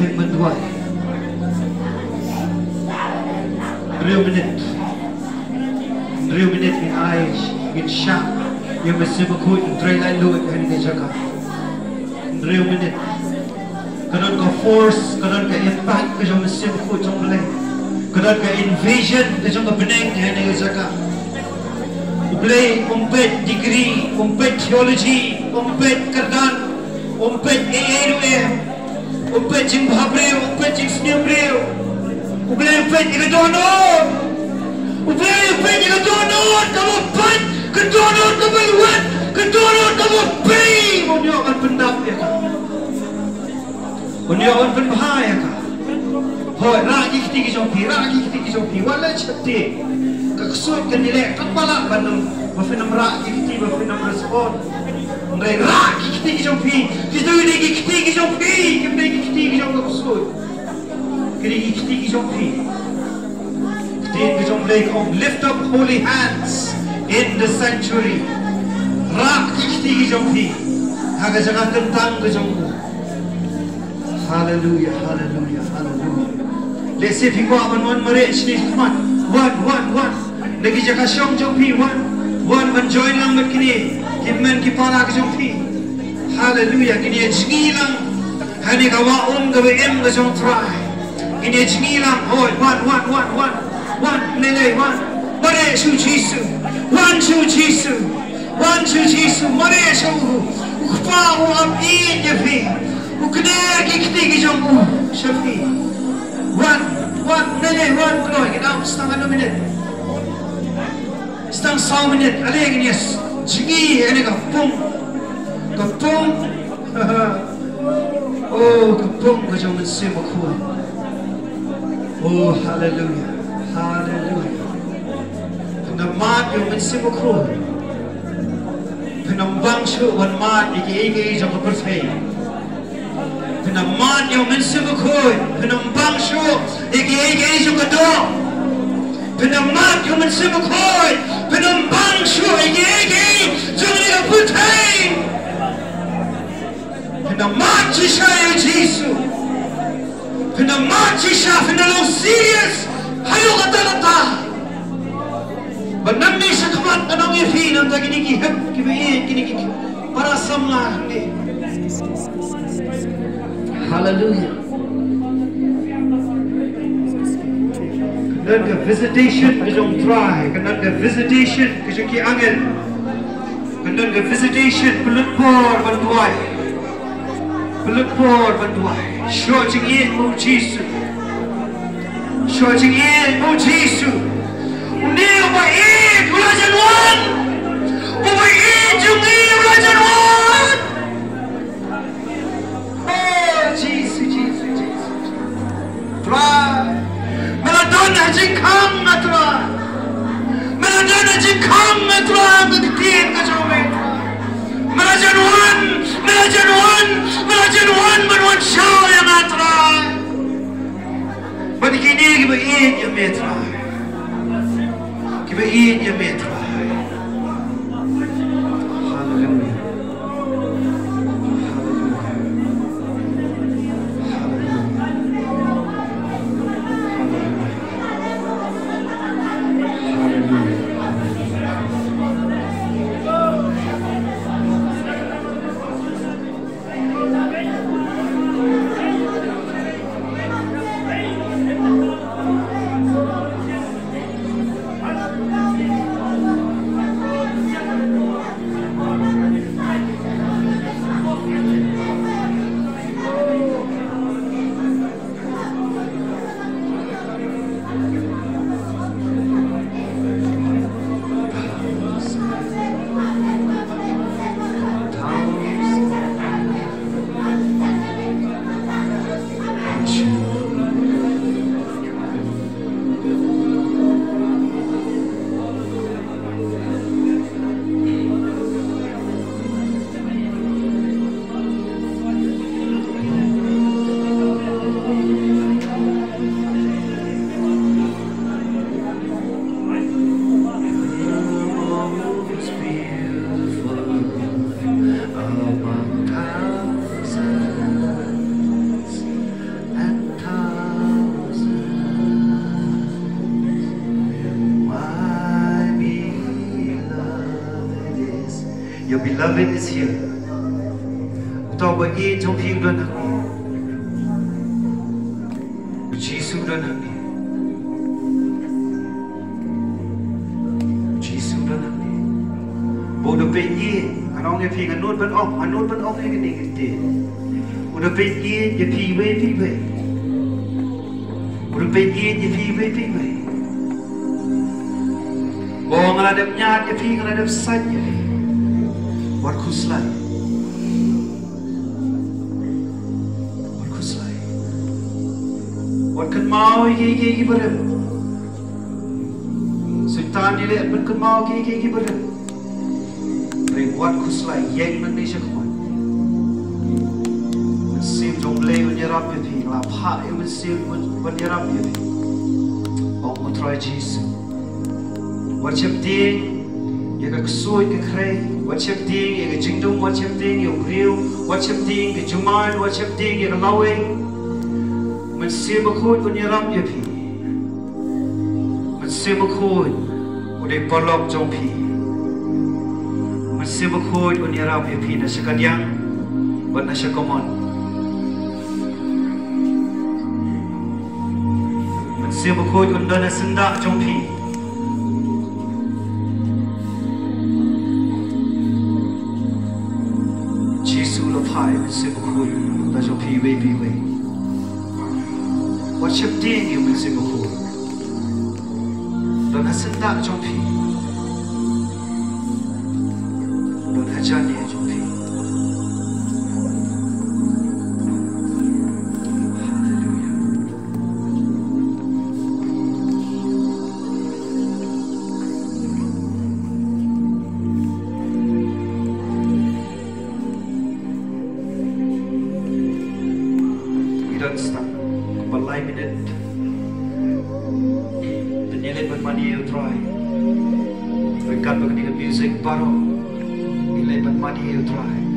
aking manduay. Real minute in eyes, in sharp, yung masibakot, yung dry line load, yung hindi siya ka. Real minute. Kanon ka force, kanon ka impact, kasi masibakot yung balay. Kanon ka invasion, kasi yung kabineng, yung hindi siya ka. U Blei, umpet degree, umpet theology, umpet kardan, umpet AAUM, umpet jing bahabreo, umpet jing snyabreo. U Blei umpet ikadonod. U Blei umpet ikadonod, kamu umpet, kadonod kamu iwet, kadonod kamu pay. Unyo kan pendap ya ka. Unyo kan penbahaya ka. Hoi, ragi kiti kisompi, wala chati. Kaksud kan nilai, kapala bandung, mafinam ragi kiti, mafinam respon. Ndai ragi kiti kisompi, kisoi kiti kisompi, kimdai kiti kisompi kaksud. Kiri kiti kisompi. Kiti kisompi kom, lift up holy hands in the sanctuary. Ragi kiti kisompi, haga jangan tentang kisompi. Hallelujah, hallelujah, hallelujah. Let's see if you go up on one marriage, one. Lagi jaga syong jompi, one join lang mat kini, kimen kipala ke jompi. Hallelujah, kini jengi lang, hani kawa gawe ka jom try. Kini jengi lang, hoi, one, lele, one. Mare su Jisu, one su Jisu, mare su, ukpa am in jepi. Ukne kikti jom shafi. One, lele, one, glory. Kita setengah 2 minit. Setengah 1 minit. Ada yang ini yes. Jigi, ini kapung. Oh, kapung kajau mensim aku. Oh, hallelujah, hallelujah. Penamat yang mensim aku. Penambang syu wan mat iki jauh berfay. Penamat yang mensim aku. Penambang syu iki jauh kedua. Penamat yang mensim aku. Penambang syu iki jauh ni berfay. Penamat Yesus Yesus. Penamat Yesus penolong serius. Hayo kata-kata. Benami sekamat anong ifi nang tagini hep kibain kini para samlah ni. Hallelujah. Kanan ke visitation kejong try, kanan ke visitation kejong ki angin. Kanan ke visitation pelupur bantuai. Pelupur bantuai. Syok jingin mu Yesus. Syok jingin mu Yesus. Ni ubai belajar wan, ubai jungi belajar wan. Oh Jesus. Try. Meladon jingkang try. Meladon jingkang try ketin kejome. Belajar wan berwan show yang try. Begini begini yang try. Kibain ya metro. Hallelujah. beloved is here. Tao bởi ý trong phim đơn hằng đi. Jesus đơn hằng đi. Jesus đơn hằng đi. Bộ được bệnh ý, anh ông nghe phim anh nốt vẫn ốc cái này cái tiền. Bộ được bệnh ý, ya phim về. Bộ được bệnh ý, ya phim về. Bộ ngala đập nhát, ya phim ngala đập xanh ya. What khuslai. What can mau ye barem. Sultan ni le but can mau ye barem. Bring what khuslai yang nan ni shakwan. Sim U Blei when you're up with him, la pa even sim when you're up with him. Oh, try Jesus. What chep ding, you got soy ke kray. What chep ding, you got jingdong. What chep ding, you real. What chep ding, you juman. What chep ding, you lawing. Mình xem một khối của nhà rắm vậy thì mình xem một khối của để bỏ lọc trong thì mình xem một khối của nhà rắm vậy thì nó sẽ cắt yang và nó sẽ có mòn mình xem một khối của nó là sinh đa trong thì Jesus là phải mình xem một khối là trong thì về. What chep ding you will sing before. Don't have sent that trong phi. Don't have Johnny trong phi. Hallelujah. We don't stop. Live in it. The nearly but money you try. We got back the music, but 11 money you try.